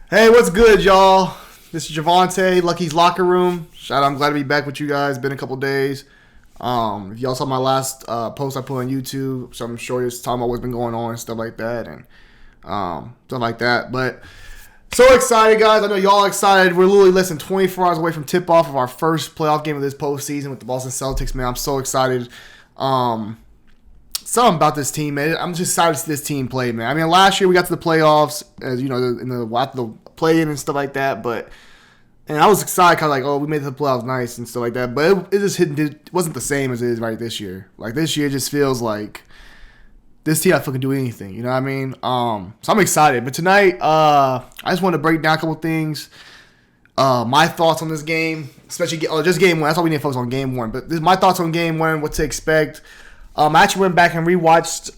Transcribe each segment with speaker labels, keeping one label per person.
Speaker 1: Hey, what's good, y'all? This is Javante, Lucky's Locker Room. Shout out, I'm glad to be back with you guys. Been a couple days. If y'all saw my last post I put on YouTube, so I'm sure you're talking about what's been going on and stuff like that, and stuff like that. But so excited, guys. I know y'all excited. We're literally less than 24 hours away from tip-off of our first playoff game of this postseason with the Boston Celtics, man. I'm so excited. Something about this team, man. I'm just excited to see this team play, man. I mean, last year we got to the playoffs, as you know, in the play-in and stuff like that. And I was excited, kind of like, oh, we made it to the playoffs, nice and stuff like that. But it wasn't the same as it is right this year. Like this year, just feels like this team I fucking do anything. You know what I mean? So I'm excited. But tonight, I just want to break down a couple things. My thoughts on this game, especially just game one. That's all we need to focus on, game one. But this is my thoughts on game one, what to expect. I actually went back and rewatched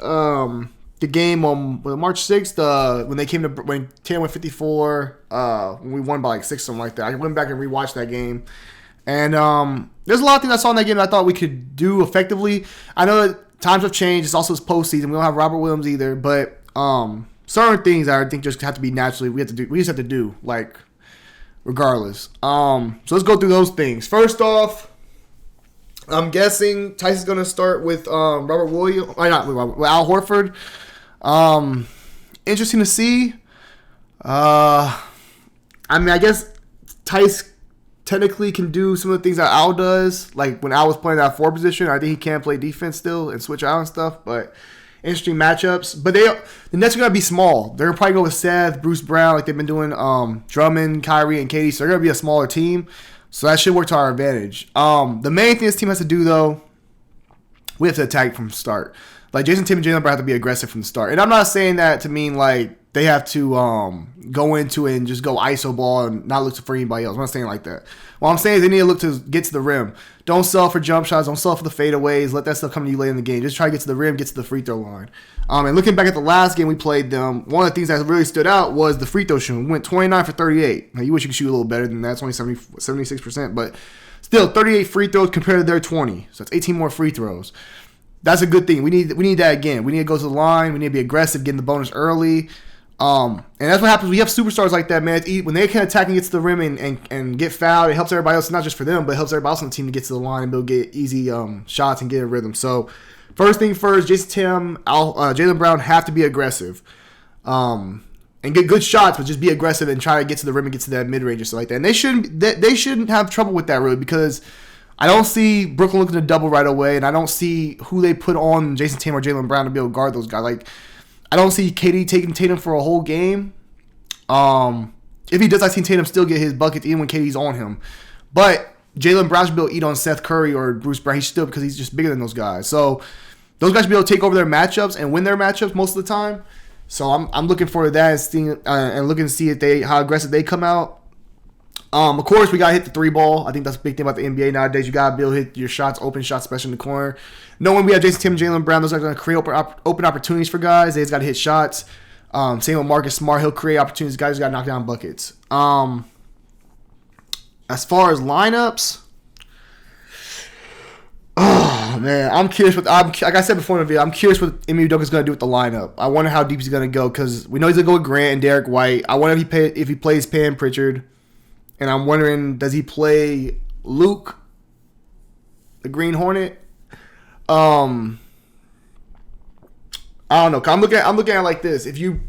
Speaker 1: the game on March 6th when Tatum went 54. When we won by like 6, something like that. I went back and rewatched that game, and there's a lot of things I saw in that game that I thought we could do effectively. I know that times have changed. It's also postseason. We don't have Robert Williams either, but certain things that I think just have to be naturally we just have to do, like, regardless. So let's go through those things. First off, I'm guessing Tyson's going to start with Robert Williams. With Al Horford. Interesting to see. I mean, I guess Tice technically can do some of the things that Al does. Like when Al was playing that 4 position, I think he can play defense still and switch out and stuff. But interesting matchups. But the Nets are going to be small. They're going to probably go with Seth, Bruce Brown, like they've been doing Drummond, Kyrie, and Katie. So they're going to be a smaller team. So that should work to our advantage. The main thing this team has to do, though, we have to attack from the start. Like, Jason Tatum and Jaylen Brown have to be aggressive from the start. And I'm not saying that to mean, like, they have to go into it and just go iso ball and not look for anybody else. I'm not saying like that. What I'm saying is they need to look to get to the rim. Don't sell for jump shots. Don't sell for the fadeaways. Let that stuff come to you late in the game. Just try to get to the rim, get to the free throw line. And looking back at the last game we played them, one of the things that really stood out was the free throw shooting. We went 29 for 38. Now, you wish you could shoot a little better than that. It's only 76%. But still, 38 free throws compared to their 20. So it's 18 more free throws. That's a good thing. We need that again. We need to go to the line. We need to be aggressive, getting the bonus early. And that's what happens. We have superstars like that, man. When they can attack and get to the rim and get fouled, it helps everybody else, not just for them, but it helps everybody else on the team to get to the line and be able to get easy shots and get a rhythm. So, first thing first, Jason Tatum, Jaylen Brown have to be aggressive. And get good shots, but just be aggressive and try to get to the rim and get to that mid-range and stuff like that. And they shouldn't have trouble with that, really, because I don't see Brooklyn looking to double right away, and I don't see who they put on Jason Tatum or Jaylen Brown to be able to guard those guys. Like, I don't see KD taking Tatum for a whole game. If he does, I've seen Tatum still get his buckets even when KD's on him. But Jaylen Brown should be able to eat on Seth Curry or Bruce Brown. He still, because he's just bigger than those guys. So those guys should be able to take over their matchups and win their matchups most of the time. So I'm looking forward to that and looking to see how aggressive they come out. Of course, we got to hit the 3 ball. I think that's a big thing about the NBA nowadays. You got to be able to hit your shots, open shots, especially in the corner. Knowing we have Jason Tatum and Jaylen Brown, those are going to create open opportunities for guys. They just got to hit shots. Same with Marcus Smart. He'll create opportunities. Guys got to knock down buckets. As far as lineups, oh, man, I'm curious. Like I said before in the video, I'm curious what Ime Udoka is going to do with the lineup. I wonder how deep he's going to go because we know he's going to go with Grant and Derek White. I wonder if he plays Pam Pritchard. And I'm wondering, does he play Luke, the Green Hornet? I don't know. I'm looking at it like this. If you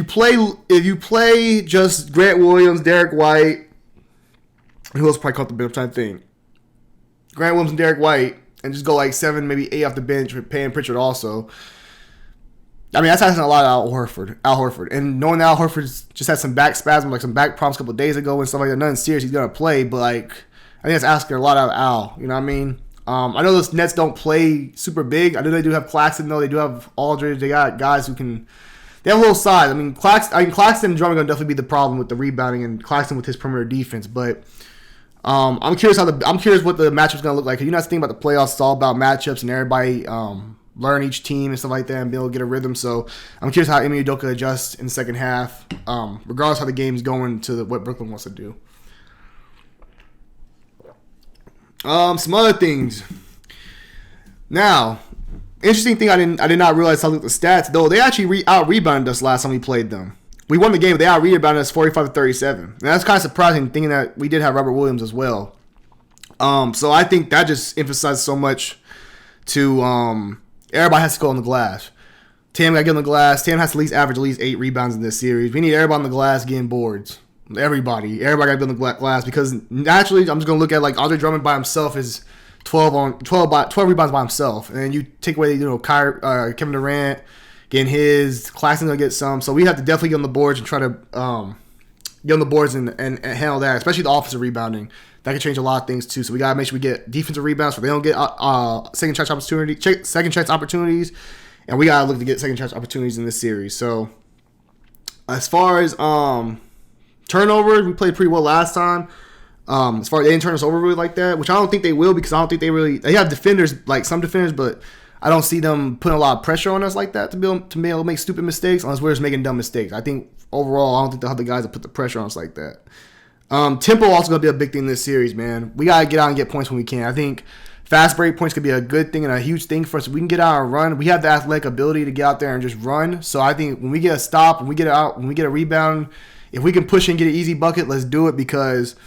Speaker 1: play just Grant Williams, Derek White, who else probably caught the bench? I'm trying to think. Grant Williams and Derek White, and just go like 7, maybe 8 off the bench with Pam Pritchard also. I mean, that's asking a lot of Al Horford. And knowing that Al Horford just had some back spasms, like some back problems a couple of days ago and stuff like that, nothing serious, he's going to play. But, like, I think that's asking a lot out of Al. You know what I mean? I know those Nets don't play super big. I know they do have Claxton, though. They do have Aldridge. They got guys who can – they have a little size. I mean, Claxton and Drummond are going to definitely be the problem with the rebounding and Claxton with his perimeter defense. But I'm curious what the matchup's going to look like. Because you know, that's the thing about the playoffs. It's all about matchups and everybody learn each team and stuff like that and be able to get a rhythm. So I'm curious how Ime Udoka adjusts in the second half, regardless how the game's going to what Brooklyn wants to do. Some other things. Now, interesting thing I did not realize how I looked at the stats, though they actually out-rebounded us last time we played them. we won the game. They out-rebounded us 45-37. And that's kind of surprising, thinking that we did have Robert Williams as well. So I think that just emphasizes so much to everybody has to go on the glass. Tam got to get on the glass. Tam has to average at least 8 rebounds in this series. We need everybody on the glass getting boards. Everybody got to be on the glass because naturally I'm just going to look at like Andre Drummond by himself is 12 rebounds by himself. And then you take away, Kevin Durant getting his, Claxton's going to get some. So we have to definitely get on the boards and try to get on the boards and handle that, especially the offensive rebounding. That can change a lot of things too. So we got to make sure we get defensive rebounds so they don't get second chance opportunities. And we got to look to get second chance opportunities in this series. So as far as turnovers, we played pretty well last time. As far as they didn't turn us over really like that, which I don't think they will because I don't think they have defenders, like some defenders, but I don't see them putting a lot of pressure on us like that to be able to make stupid mistakes unless we're just making dumb mistakes. I think overall, I don't think they'll have the guys that put the pressure on us like that. Tempo also going to be a big thing in this series, man. We got to get out and get points when we can. I think fast break points could be a good thing and a huge thing for us. If we can get out and run, we have the athletic ability to get out there and just run. So I think when we get a stop, when we get a rebound, if we can push and get an easy bucket, let's do it because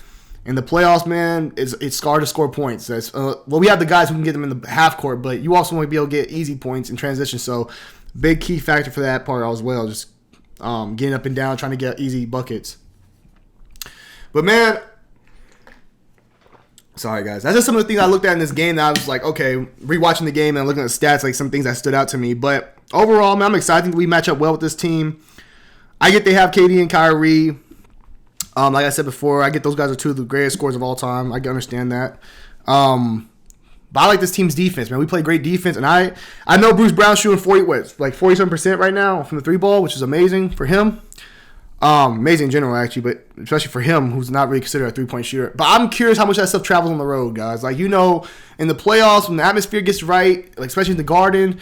Speaker 1: in the playoffs, man, it's hard to score points. We have the guys who can get them in the half court, but you also want to be able to get easy points in transition. So big key factor for that part as well, just getting up and down, trying to get easy buckets. But, man, sorry, guys. That's just some of the things I looked at in this game that I was like, okay, rewatching the game and looking at the stats, like some things that stood out to me. But overall, man, I'm excited that we match up well with this team. I get they have KD and Kyrie. Like I said before, I get those guys are 2 of the greatest scorers of all time. I can understand that. But I like this team's defense, man. We play great defense. And I know Bruce Brown's shooting 47% right now from the 3-ball, which is amazing for him. Amazing in general, actually, but especially for him, who's not really considered a 3-point shooter. But I'm curious how much that stuff travels on the road, guys. Like, in the playoffs, when the atmosphere gets right, like especially in the Garden,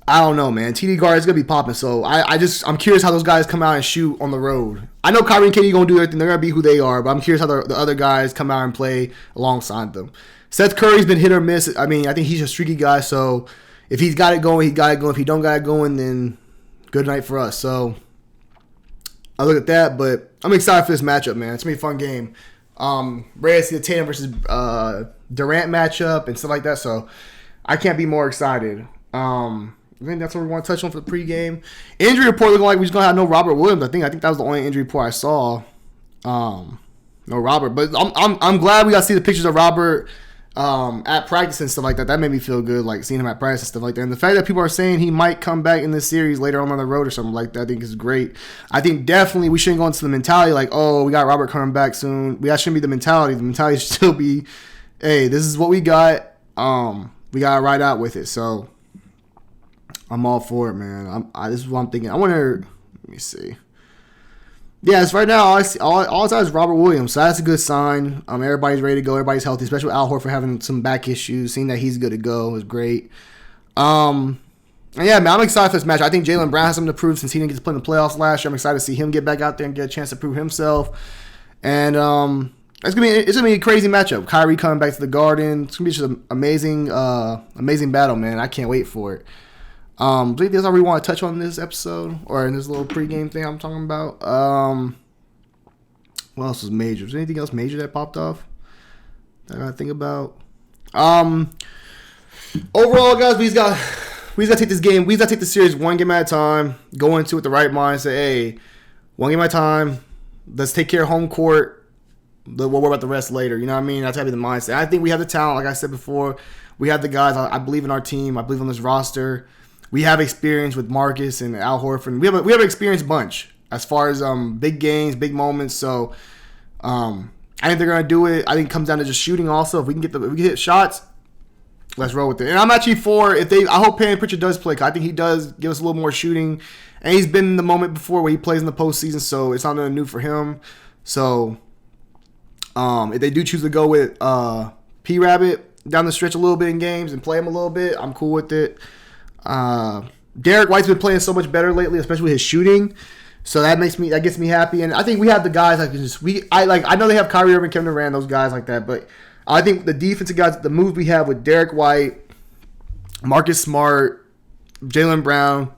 Speaker 1: I don't know, man. TD Garden is gonna be popping, so I'm curious how those guys come out and shoot on the road. I know Kyrie and KD gonna do everything; they're gonna be who they are. But I'm curious how the other guys come out and play alongside them. Seth Curry's been hit or miss. I mean, I think he's a streaky guy, so if he's got it going, he got it going. If he don't got it going, then good night for us. So I look at that, but I'm excited for this matchup, man. It's gonna be a fun game. Ready to see the Tatum versus Durant matchup and stuff like that. So I can't be more excited. I think that's what we want to touch on for the pregame. Injury report looking like we're just gonna have no Robert Williams. I think that was the only injury report I saw. No Robert, but I'm glad we got to see the pictures of Robert at practice and stuff like that. That made me feel good, like seeing him at practice and stuff like that. And the fact that people are saying he might come back in this series later on the road or something like that, I think is great. I think definitely we shouldn't go into the mentality like, oh, we got Robert coming back soon. That shouldn't be the mentality. The mentality should still be, hey, this is what we got. We gotta ride out with it. So I'm all for it, man. This is what I'm thinking. I wonder. Let me see. Yeah, as right now, all I saw is Robert Williams, so that's a good sign. Everybody's ready to go. Everybody's healthy, especially with Al Horford having some back issues. Seeing that he's good to go is great. And yeah, man, I'm excited for this match. I think Jaylen Brown has something to prove since he didn't get to play in the playoffs last year. I'm excited to see him get back out there and get a chance to prove himself. And it's gonna be a crazy matchup. Kyrie coming back to the Garden. It's gonna be just an amazing battle, man. I can't wait for it. Do you think that's all we want to touch on in this episode or in this little pregame thing I'm talking about? What else was major? Was there anything else major that popped off that I gotta think about? Overall, guys, we just gotta take this game. We just gotta take the series one game at a time. Go into it with the right mind. Say, hey, one game at a time. Let's take care of home court. We'll worry about the rest later. You know what I mean? That's gotta be the mindset. I think we have the talent. Like I said before, we have the guys. I believe in our team. I believe on this roster. We have experience with Marcus and Al Horford. We have an experienced bunch as far as big games, big moments. So I think they're gonna do it. I think it comes down to just shooting. Also, if we can hit shots, let's roll with it. And I'm actually for I hope Payne Pritchard does play. 'Cause I think he does give us a little more shooting, and he's been in the moment before where he plays in the postseason. So it's not nothing new for him. So if they do choose to go with P Rabbit down the stretch a little bit in games and play him a little bit, I'm cool with it. Derek White's been playing so much better lately, especially with his shooting. So that gets me happy. And I think we have the guys that can just I know they have Kyrie Irving, Kevin Durant, those guys like that, but I think the defensive guys, the moves we have with Derek White, Marcus Smart, Jaylen Brown,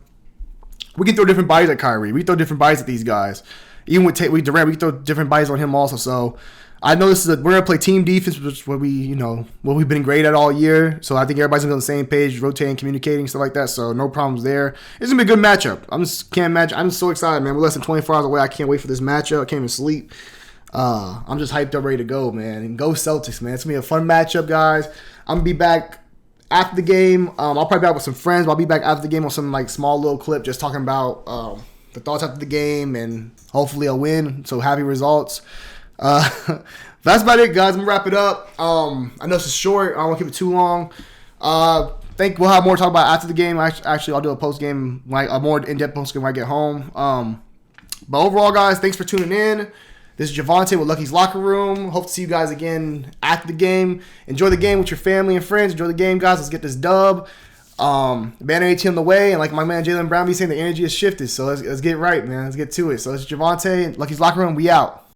Speaker 1: We can throw different bodies at Kyrie. We can throw different bodies at these guys. Even with Durant, we can throw different bodies on him also. So I know we're gonna play team defense, which is what we've been great at all year. So I think everybody's gonna be on the same page, rotating, communicating, stuff like that. So no problems there. It's gonna be a good matchup. I'm so excited, man. We're less than 24 hours away. I can't wait for this matchup. I can't even sleep. I'm just hyped up, ready to go, man. And go Celtics, man. It's gonna be a fun matchup, guys. I'm gonna be back after the game. I'll probably be back with some friends. But I'll be back after the game on some like small little clip, just talking about the thoughts after the game, and hopefully a win. So happy results. That's about it, guys. I'm gonna wrap it up. I know this is short. I don't want to keep it too long. We'll have more to talk about after the game. Actually, I'll do a post game, like a more in-depth post game when I get home. But overall, guys, thanks for tuning in. This is Javante with Lucky's Locker Room. Hope to see you guys again after the game. Enjoy the game with your family and friends. Enjoy the game, guys. Let's get this dub. Banner 18 on the way, and like my man Jalen Brown be saying, the energy has shifted. So let's get right, man. Let's get to it. So it's Javante, Lucky's Locker Room. We out.